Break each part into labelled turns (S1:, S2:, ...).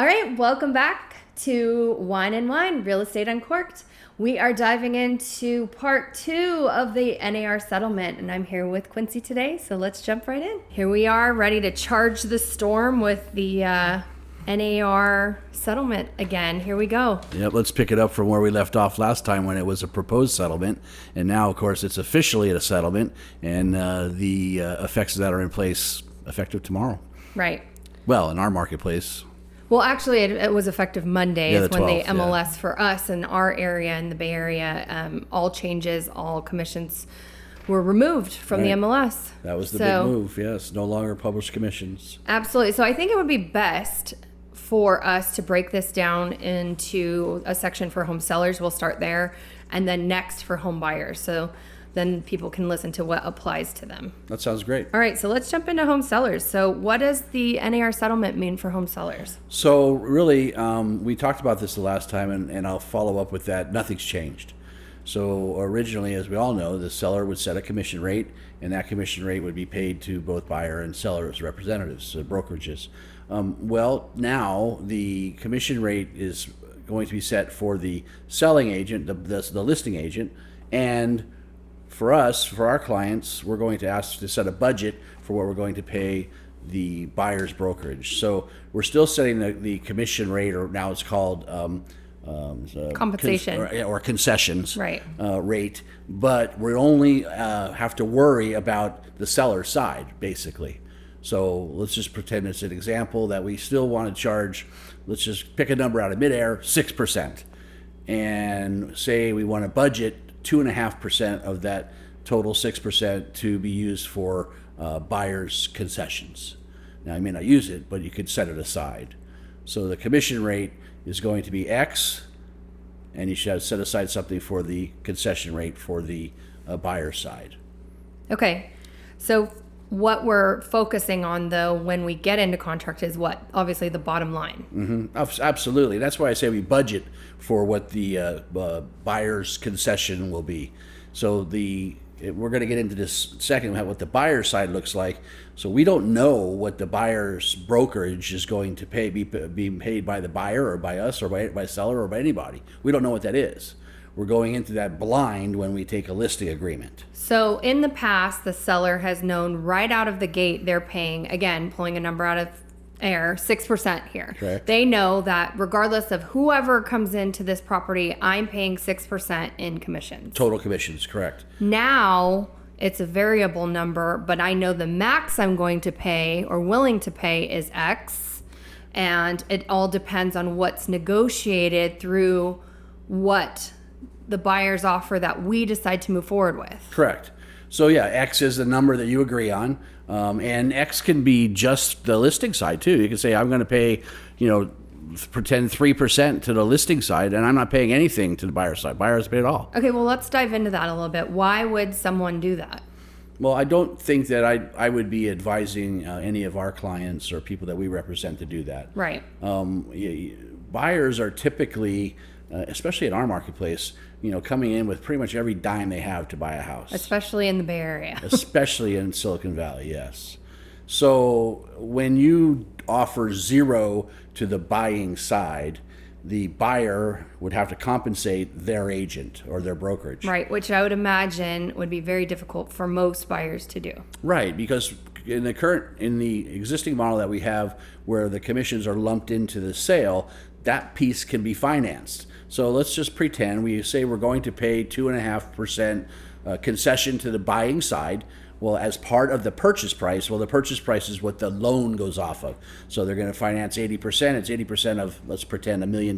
S1: All right, welcome back to Wine and Wine, Real Estate Uncorked. We are diving into part 2 of the NAR settlement, and I'm here with Quincy today, so let's jump right in. Here we are, ready to charge the storm with the NAR settlement again. Here we go.
S2: Yep, let's pick it up from where we left off last time when it was a proposed settlement, and now, of course, it's officially a settlement, and the effects of that are in place effective tomorrow.
S1: Right.
S2: Well, in our marketplace.
S1: Well, actually, it was effective Monday.
S2: Yeah,
S1: is when
S2: 12th,
S1: the MLS for us in our area, in the Bay Area, all changes, all commissions were removed from the MLS.
S2: That was the big move, yes. No longer published commissions.
S1: Absolutely. So I think it would be best for us to break this down into a section for home sellers. We'll start there. And then next for home buyers. So then people can listen to what applies to them.
S2: That sounds great.
S1: All right, so let's jump into home sellers. So what does the NAR settlement mean for home sellers?
S2: So really, we talked about this the last time, and I'll follow up with that. Nothing's changed. So originally, as we all know, the seller would set a commission rate, and that commission rate would be paid to both buyer and sellers representatives, brokerages. Well, now the commission rate is going to be set for the selling agent, the listing agent, and for us, for our clients, we're going to ask to set a budget for what we're going to pay the buyer's brokerage. So we're still setting the commission rate, or now it's called
S1: compensation
S2: or concessions
S1: right.
S2: Rate, but we only have to worry about the seller side, basically. So let's just pretend it's an example that we still want to charge, let's just pick a number out of midair, 6%. And say we want to budget 2.5% of that total 6% to be used for buyer's concessions. Now, you may not use it, but you could set it aside. So the commission rate is going to be X, and you should set aside something for the concession rate for the buyer side.
S1: Okay, so what we're focusing on, though, when we get into contract is what? Obviously, the bottom line.
S2: Mm-hmm. Absolutely. That's why I say we budget for what the buyer's concession will be. So we're going to get into this second, what the buyer side looks like. So we don't know what the buyer's brokerage is going to be paid by the buyer or by us or by seller or by anybody. We don't know what that is. We're going into that blind when we take a listing agreement.
S1: So in the past, the seller has known right out of the gate they're paying, again, pulling a number out of air, 6% here.
S2: Correct.
S1: They know that regardless of whoever comes into this property, I'm paying 6% in commissions.
S2: Total commissions, correct.
S1: Now it's a variable number, but I know the max I'm going to pay or willing to pay is X, and it all depends on what's negotiated through what the buyer's offer that we decide to move forward with.
S2: Correct. So yeah, X is the number that you agree on, and X can be just the listing side too. You can say I'm going to pay, pretend 3% to the listing side, and I'm not paying anything to the buyer side. Buyers pay it all.
S1: Okay, well, let's dive into that a little bit. Why would someone do that?
S2: Well, I don't think that I would be advising any of our clients or people that we represent to do that.
S1: Right.
S2: Buyers are typically, especially in our marketplace, coming in with pretty much every dime they have to buy a house.
S1: Especially in the Bay Area.
S2: Especially in Silicon Valley, yes. So when you offer 0 to the buying side, the buyer would have to compensate their agent or their brokerage.
S1: Right, which I would imagine would be very difficult for most buyers to do.
S2: Right, because in the existing model that we have where the commissions are lumped into the sale, that piece can be financed. So let's just pretend we say we're going to pay 2.5% concession to the buying side. Well, as part of the purchase price, the purchase price is what the loan goes off of. So they're going to finance 80%. It's 80% of, let's pretend, $1 million,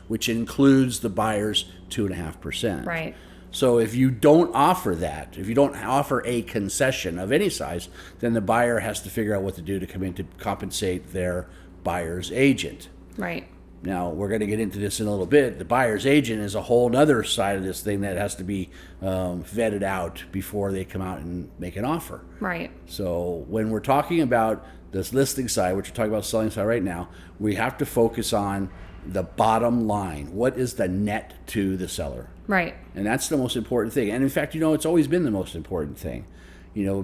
S2: which includes the buyer's 2.5%.
S1: Right.
S2: So if you don't offer that, if you don't offer a concession of any size, then the buyer has to figure out what to do to come in to compensate their buyer's agent.
S1: Right.
S2: Now, we're going to get into this in a little bit. The buyer's agent is a whole other side of this thing that has to be vetted out before they come out and make an offer.
S1: Right.
S2: So when we're talking about this listing side, which we're talking about selling side right now, we have to focus on the bottom line. What is the net to the seller?
S1: Right.
S2: And that's the most important thing. And in fact, it's always been the most important thing.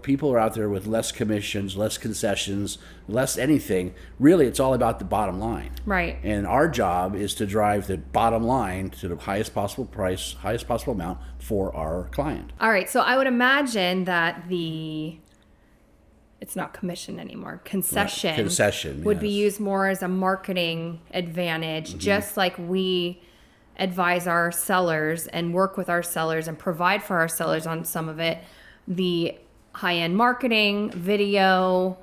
S2: People are out there with less commissions, less concessions, less anything. Really, it's all about the bottom line.
S1: Right.
S2: And our job is to drive the bottom line to the highest possible price, highest possible amount for our client.
S1: All right. So I would imagine that it's not commission anymore. Concession.
S2: Right. Concession
S1: would be
S2: yes.
S1: used more as a marketing advantage, just like we advise our sellers and work with our sellers and provide for our sellers on some of it. The high-end marketing, video,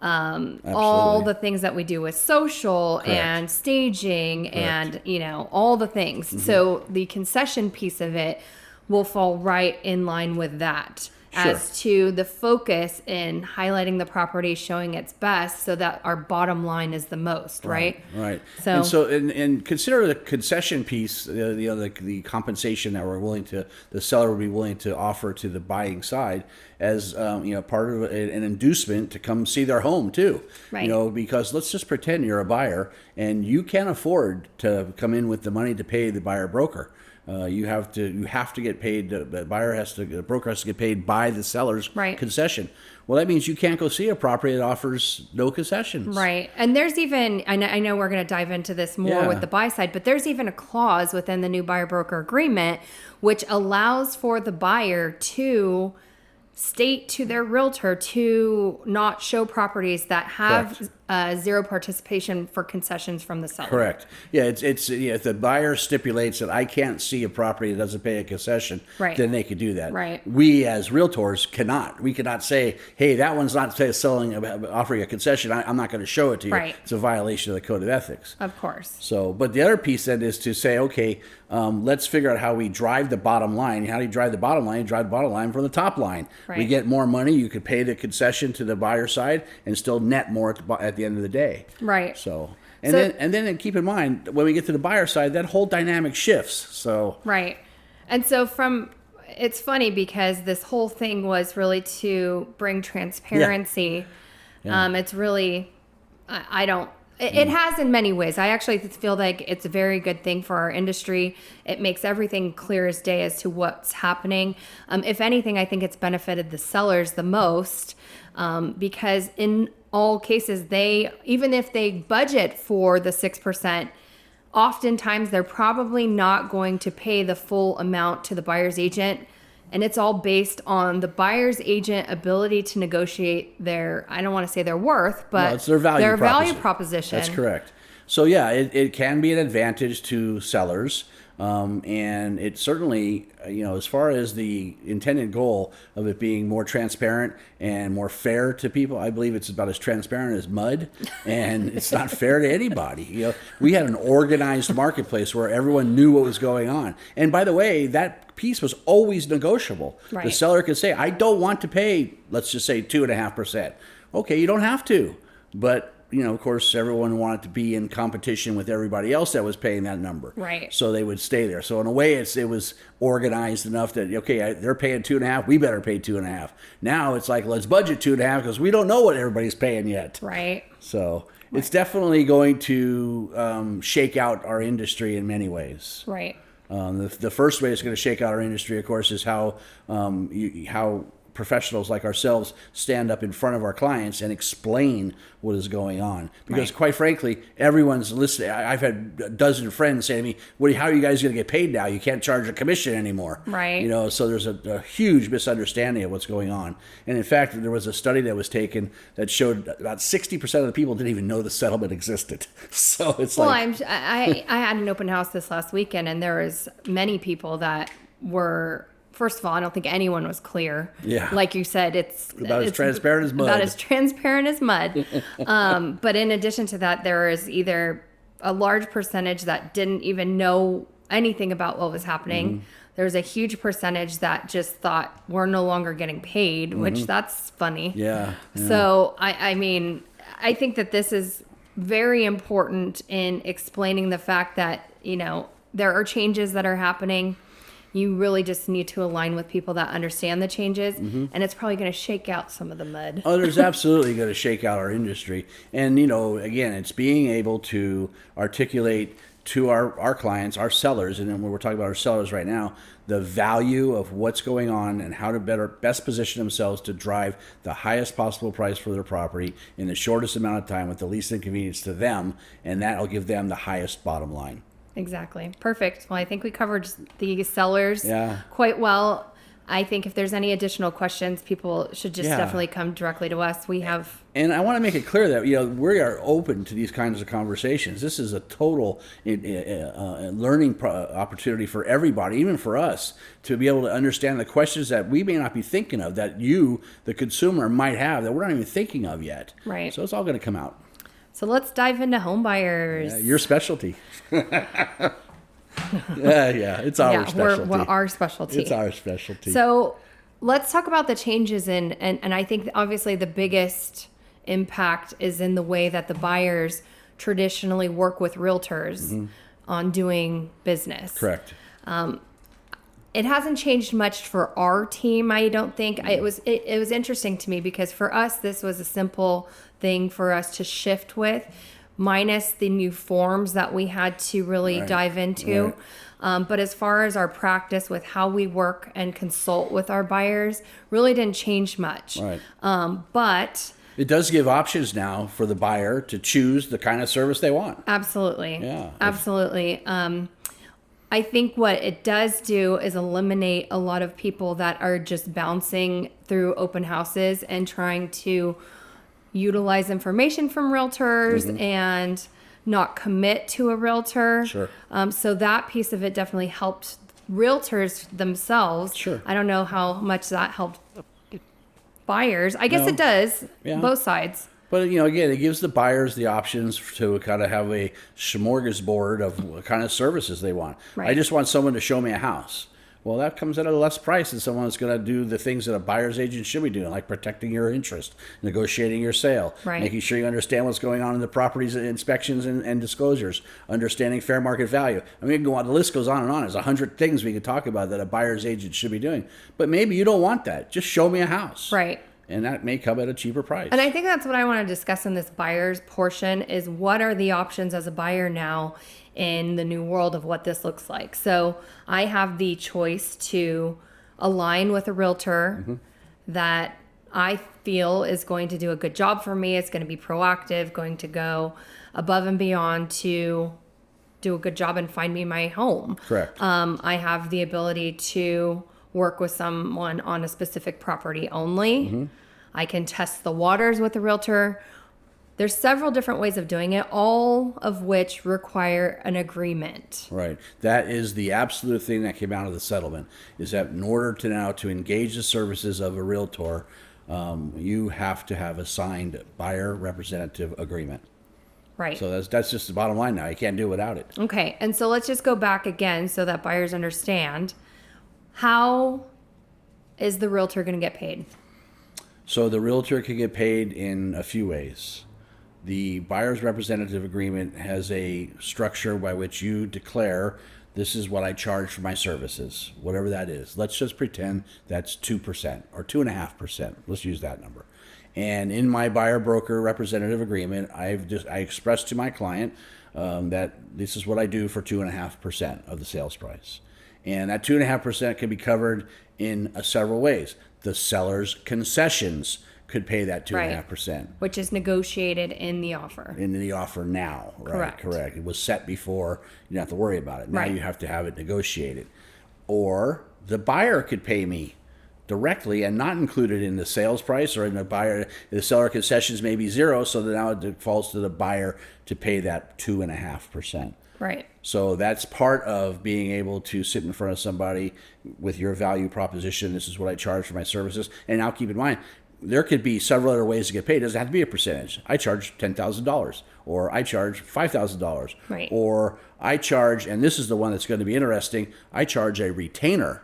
S1: all the things that we do with social
S2: Correct.
S1: and staging
S2: Correct.
S1: and all the things. So the concession piece of it will fall right in line with that.
S2: Sure.
S1: As to the focus in highlighting the property, showing its best, so that our bottom line is the most, right?
S2: Right.
S1: So,
S2: And consider the concession piece, the compensation that the seller would be willing to offer to the buying side as part of an inducement to come see their home too.
S1: Right.
S2: Because let's just pretend you're a buyer and you can't afford to come in with the money to pay the buyer broker. You have to get paid. The broker has to get paid by the seller's
S1: Right.
S2: concession. Well, that means you can't go see a property that offers no concessions.
S1: right. And there's even, I know we're going to dive into this more
S2: Yeah.
S1: with the buy side, but there's even a clause within the new buyer broker agreement which allows for the buyer to state to their realtor to not show properties that have zero participation for concessions from the seller.
S2: Correct. Yeah, if the buyer stipulates that I can't see a property that doesn't pay a concession,
S1: Right.
S2: then they could do that.
S1: Right.
S2: We as realtors cannot. We cannot say, hey, that one's not offering a concession. I'm not going to show it to you.
S1: Right.
S2: It's a violation of the code of ethics.
S1: Of course.
S2: So, but the other piece then is to say, okay, let's figure out how we drive the bottom line. How do you drive the bottom line? You drive the bottom line from the top line.
S1: Right.
S2: We get more money. You could pay the concession to the buyer side and still net more at the end of the day.
S1: Right.
S2: So, then keep in mind when we get to the buyer side, that whole dynamic shifts. So,
S1: Right. And so it's funny because this whole thing was really to bring transparency.
S2: Yeah.
S1: It's really, I don't, it has in many ways. I actually feel like it's a very good thing for our industry. It makes everything clear as day as to what's happening. If anything, I think it's benefited the sellers the most because in all cases, even if they budget for the 6%, oftentimes they're probably not going to pay the full amount to the buyer's agent. And it's all based on the buyer's agent ability to negotiate I don't want to say their worth, but
S2: it's their value
S1: proposition.
S2: That's correct. So yeah, it can be an advantage to sellers. And it certainly, as far as the intended goal of it being more transparent and more fair to people, I believe it's about as transparent as mud, and it's not fair to anybody. We had an organized marketplace where everyone knew what was going on. And by the way, that piece was always negotiable.
S1: Right.
S2: The seller could say, I don't want to pay, let's just say 2.5%. Okay, you don't have to, but of course, everyone wanted to be in competition with everybody else that was paying that number.
S1: Right.
S2: So they would stay there. So in a way, it was organized enough that, okay, they're paying 2.5, we better pay 2.5. Now it's like, let's budget 2.5 because we don't know what everybody's paying yet.
S1: Right.
S2: So it's definitely going to shake out our industry in many ways.
S1: Right.
S2: The first way it's going to shake out our industry, of course, is how professionals like ourselves stand up in front of our clients and explain what is going on. Because quite frankly, everyone's listening. I've had a dozen friends say to me, how are you guys going to get paid now? You can't charge a commission anymore.
S1: Right.
S2: So there's a huge misunderstanding of what's going on. And in fact, there was a study that was taken that showed about 60% of the people didn't even know the settlement existed. So it's
S1: I had an open house this last weekend, and there was many people that were, first of all, I don't think anyone was clear.
S2: Yeah.
S1: Like you said, it's
S2: transparent as mud.
S1: About as transparent as mud. But in addition to that, there is either a large percentage that didn't even know anything about what was happening. Mm-hmm. There's a huge percentage that just thought we're no longer getting paid, which that's funny.
S2: Yeah.
S1: So, I think that this is very important in explaining the fact that, there are changes that are happening. You really just need to align with people that understand the changes, and it's probably going to shake out some of the mud.
S2: Oh, there's absolutely going to shake out our industry. And, again, it's being able to articulate to our clients, our sellers, and then when we're talking about our sellers right now, the value of what's going on and how to best position themselves to drive the highest possible price for their property in the shortest amount of time with the least inconvenience to them, and that'll give them the highest bottom line.
S1: Exactly. Perfect. Well, I think we covered the sellers
S2: Yeah.
S1: quite well. I think if there's any additional questions, people should just definitely come directly to us. We have...
S2: And I want to make it clear that, we are open to these kinds of conversations. This is a total learning opportunity for everybody, even for us, to be able to understand the questions that we may not be thinking of, that you, the consumer, might have, that we're not even thinking of yet.
S1: Right.
S2: So it's all going to come out.
S1: So let's dive into home buyers.
S2: Yeah, your specialty. It's our specialty.
S1: We're our specialty.
S2: It's our specialty.
S1: So let's talk about the changes and I think obviously the biggest impact is in the way that the buyers traditionally work with realtors on doing business.
S2: Correct.
S1: It hasn't changed much for our team, I don't think. It was interesting to me because for us, this was a simple thing for us to shift with, minus the new forms that we had to really dive into. But as far as our practice with how we work and consult with our buyers, really didn't change much.
S2: Right.
S1: But
S2: it does give options now for the buyer to choose the kind of service they want.
S1: absolutely.
S2: Yeah.
S1: Absolutely. I think what it does do is eliminate a lot of people that are just bouncing through open houses and trying to utilize information from realtors and not commit to a realtor.
S2: Sure.
S1: So that piece of it definitely helped realtors themselves.
S2: Sure.
S1: I don't know how much that helped buyers. I guess
S2: No.
S1: it does,
S2: Yeah.
S1: both sides.
S2: But, again, it gives the buyers the options to kind of have a smorgasbord of what kind of services they want.
S1: Right.
S2: I just want someone to show me a house. Well, that comes at a less price than someone that's going to do the things that a buyer's agent should be doing, like protecting your interest, negotiating your sale,
S1: Right.
S2: making sure you understand what's going on in the property's inspections and disclosures, understanding fair market value. I mean, the list goes on and on. There's 100 things we could talk about that a buyer's agent should be doing. But maybe you don't want that. Just show me a house.
S1: Right.
S2: And that may come at a cheaper price.
S1: And I think that's what I want to discuss in this buyer's portion is what are the options as a buyer now in the new world of what this looks like. So I have the choice to align with a realtor that I feel is going to do a good job for me. It's going to be proactive, going to go above and beyond to do a good job and find me my home.
S2: Correct.
S1: I have the ability to work with someone on a specific property only. I can test the waters with a realtor. There's several different ways of doing it, all of which require an agreement.
S2: Right. That is the absolute thing that came out of the settlement, is that in order to now to engage the services of a realtor, you have to have a signed buyer representative agreement.
S1: Right.
S2: So that's just the bottom line now. You can't do it without it.
S1: Okay. And so let's just go back again so that buyers understand. How is the realtor going to get paid?
S2: So the realtor can get paid in a few ways. The buyer's representative agreement has a structure by which you declare, this is what I charge for my services, whatever that is. Let's just pretend that's 2% or 2.5%. Let's use that number. And in my buyer broker representative agreement, I express to my client that this is what I do for 2.5% of the sales price. And that 2.5% can be covered in several ways. The seller's concessions could pay that 2.5%.
S1: Which is negotiated in the offer.
S2: In the offer now, right? Correct. It was set before. You don't have to worry about it. Now you have to have it negotiated. Or the buyer could pay me directly and not included in the sales price or in the seller concessions may be zero, so that now it falls to the buyer to pay that 2.5%.
S1: Right.
S2: So that's part of being able to sit in front of somebody with your value proposition. This is what I charge for my services. And now keep in mind, there could be several other ways to get paid. It doesn't have to be a percentage. I charge $10,000 or I charge $5,000.
S1: Right.
S2: Or I charge, and this is the one that's going to be interesting, I charge a retainer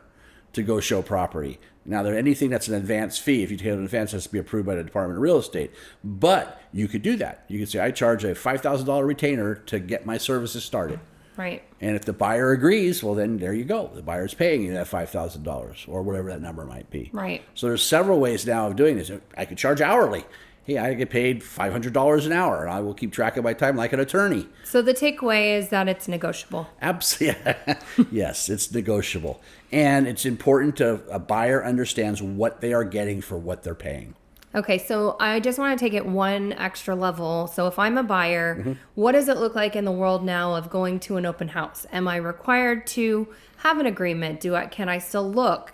S2: to go show property. Now, anything that's an advance fee, if you take it in advance, has to be approved by the Department of Real Estate. But you could do that. You could say, I charge a $5,000 retainer to get my services started.
S1: Right.
S2: And if the buyer agrees, well, then there you go. The buyer's paying you that $5,000 or whatever that number might be.
S1: Right.
S2: So there's several ways now of doing this. I could charge hourly. hey, I get paid $500 an hour, and I will keep track of my time like an attorney.
S1: So the takeaway is that it's negotiable.
S2: Absolutely. Yes, it's negotiable. And it's important a buyer understands what they are getting for what they're paying.
S1: Okay, so I just want to take it one extra level. So if I'm a buyer, what does it look like in the world now of going to an open house? Am I required to have an agreement? Can I still look?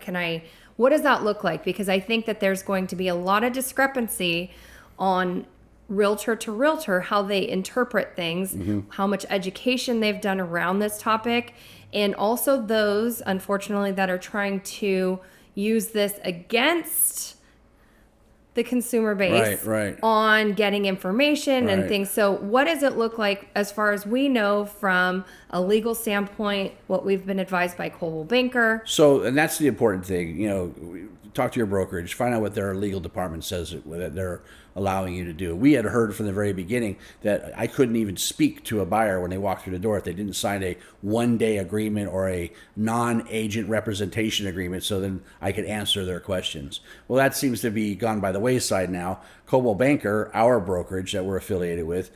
S1: What does that look like? Because I think that there's going to be a lot of discrepancy on realtor to realtor, how they interpret things, how much education they've done around this topic, and also those, unfortunately, that are trying to use this against the consumer base on getting information and things. So what does it look like as far as we know from a legal standpoint, what we've been advised by Coldwell Banker?
S2: So, and that's the important thing, talk to your brokerage, find out what their legal department says that they're allowing you to do. We had heard from the very beginning that I couldn't even speak to a buyer when they walked through the door if they didn't sign a one-day agreement or a non-agent representation agreement, so then I could answer their questions. Well, that seems to be gone by the wayside now. Coldwell Banker, our brokerage that we're affiliated with,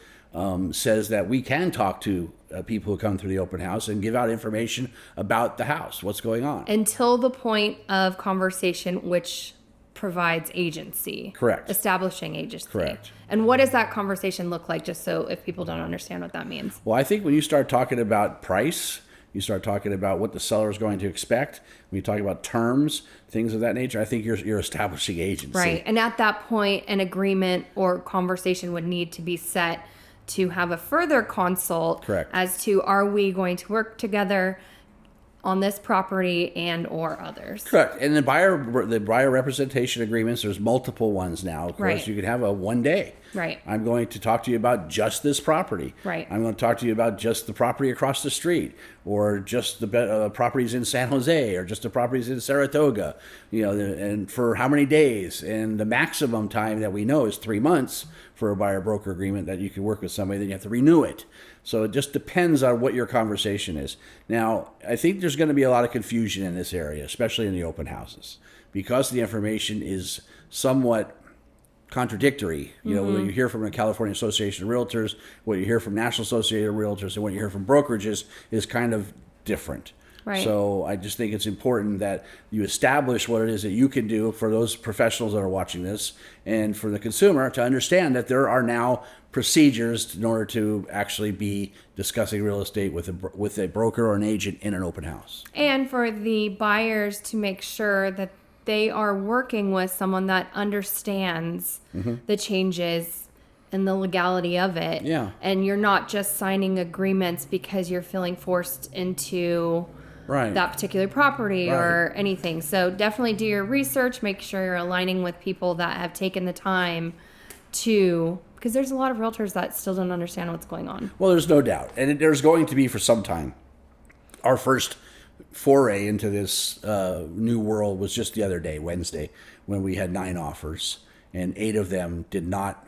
S2: says that we can talk to people who come through the open house and give out information about the house, what's going on.
S1: Until the point of conversation, which provides agency.
S2: Correct.
S1: Establishing agency.
S2: Correct.
S1: And what does that conversation look like, just so if people don't understand what that means?
S2: Well, I think when you start talking about price, you start talking about what the seller is going to expect, when you talk about terms, things of that nature, I think you're establishing agency.
S1: Right. And at that point, an agreement or conversation would need to be set to have a further consult.
S2: Correct.
S1: As to, are we going to work together on this property and or others?
S2: Correct. And the buyer representation agreements, there's multiple ones now. Of course,
S1: Right.
S2: You can have a one day.
S1: Right.
S2: I'm going to talk to you about just this property.
S1: Right.
S2: I'm going to talk to you about just the property across the street, or just the properties in San Jose, or just the properties in Saratoga. And for how many days? And the maximum time that we know is 3 months for a buyer broker agreement that you can work with somebody. Then you have to renew it. So it just depends on what your conversation is. Now, I think there's going to be a lot of confusion in this area, especially in the open houses, because the information is somewhat contradictory. What you hear from the California Association of Realtors, what you hear from National Association of Realtors, and what you hear from brokerages is kind of different.
S1: Right.
S2: So I just think it's important that you establish what it is that you can do for those professionals that are watching this, and for the consumer to understand that there are now procedures in order to actually be discussing real estate with a broker or an agent in an open house.
S1: And for the buyers to make sure that they are working with someone that understands the changes and the legality of it.
S2: Yeah.
S1: And you're not just signing agreements because you're feeling forced into that particular property or anything. So definitely do your research. Make sure you're aligning with people that have taken the time to, because there's a lot of realtors that still don't understand what's going on.
S2: Well, there's no doubt. And there's going to be for some time. Our first foray into this new world was just the other day, Wednesday, when we had 9 offers, and 8 of them did not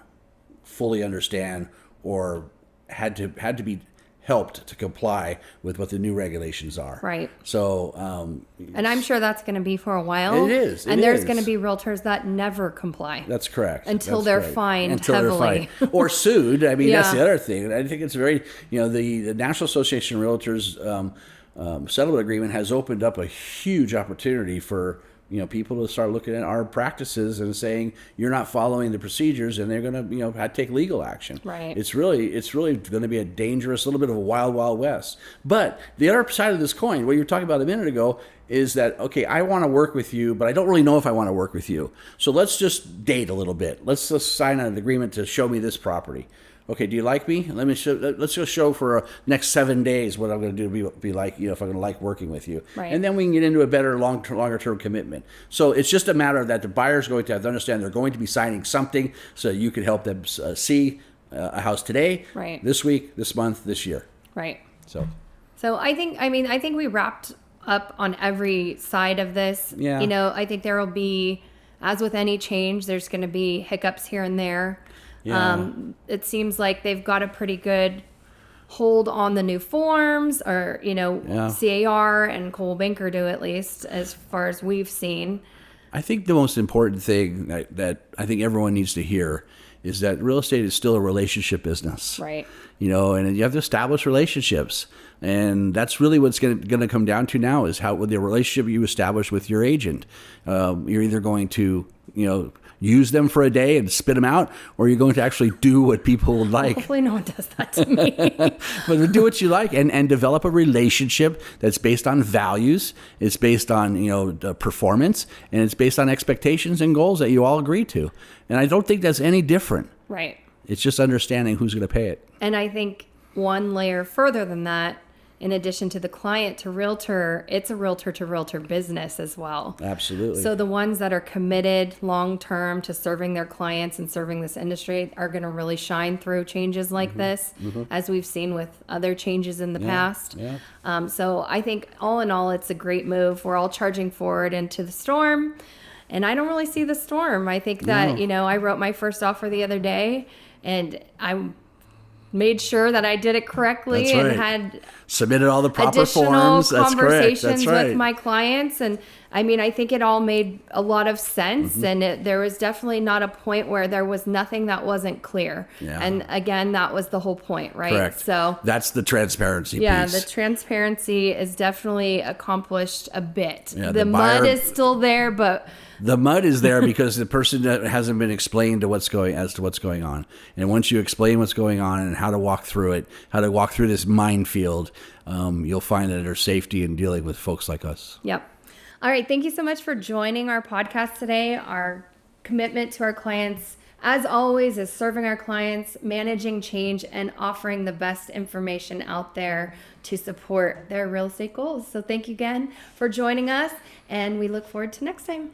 S2: fully understand or had to be helped to comply with what the new regulations are.
S1: Right.
S2: So,
S1: and I'm sure that's going to be for a while.
S2: It is.
S1: And there's going to be realtors that never comply.
S2: That's correct.
S1: Until they're fined heavily.
S2: Or sued. I mean, that's the other thing. I think it's very, the National Association of Realtors settlement agreement has opened up a huge opportunity for people to start looking at our practices and saying you're not following the procedures, and they're going to have to take legal action.
S1: Right.
S2: It's really going to be a dangerous, little bit of a wild west. But the other side of this coin, what you were talking about a minute ago, is that, okay, I want to work with you, but I don't really know if I want to work with you. So let's just date a little bit. Let's just sign an agreement to show me this property. Okay, do you like me? Let's just show for next 7 days what I'm going to do. Be like, if I'm going to like working with you,
S1: right.
S2: And then we can get into a better longer term commitment. So it's just a matter that the buyer's going to have to understand they're going to be signing something, so you can help them see a house today,
S1: right.
S2: This week, this month, this year,
S1: right.
S2: So
S1: I think we wrapped up on every side of this.
S2: Yeah.
S1: I think there will be, as with any change, there's going to be hiccups here and there.
S2: Yeah.
S1: It seems like they've got a pretty good hold on the new forms, or, CAR and Coldwell Banker do, at least, as far as we've seen.
S2: I think the most important thing that I think everyone needs to hear is that real estate is still a relationship business.
S1: Right.
S2: And you have to establish relationships. And that's really what's going to come down to now is how with the relationship you establish with your agent. You're either going to, use them for a day and spit them out, or you're going to actually do what people would like.
S1: Hopefully no one does that to me.
S2: But do what you like and develop a relationship that's based on values. It's based on, the performance, and it's based on expectations and goals that you all agree to. And I don't think that's any different.
S1: Right.
S2: It's just understanding who's going to pay it.
S1: And I think one layer further than that, in addition to the client to realtor, it's a realtor to realtor business as well.
S2: Absolutely.
S1: So the ones that are committed long term to serving their clients and serving this industry are going to really shine through changes like this, as we've seen with other changes in the past.
S2: Yeah.
S1: So I think all in all, it's a great move. We're all charging forward into the storm, and I don't really see the storm. I think that, I wrote my first offer the other day, and I made sure that I did it correctly.
S2: That's right.
S1: And had
S2: submitted all the proper
S1: additional
S2: forms. That's
S1: conversations
S2: correct. That's right.
S1: with my clients. And I think it all made a lot of sense. And there was definitely not a point where there was nothing that wasn't clear.
S2: Yeah.
S1: And again, that was the whole point, right?
S2: Correct.
S1: So
S2: that's the transparency
S1: yeah,
S2: piece.
S1: the transparency is definitely accomplished a bit.
S2: Yeah,
S1: the mud is still there, but
S2: the mud is there because the person that hasn't been explained to what's going on. And once you explain what's going on and how to walk through it, how to walk through this minefield, you'll find that there's safety in dealing with folks like us.
S1: Yep. All right. Thank you so much for joining our podcast today. Our commitment to our clients, as always, is serving our clients, managing change, and offering the best information out there to support their real estate goals. So thank you again for joining us, and we look forward to next time.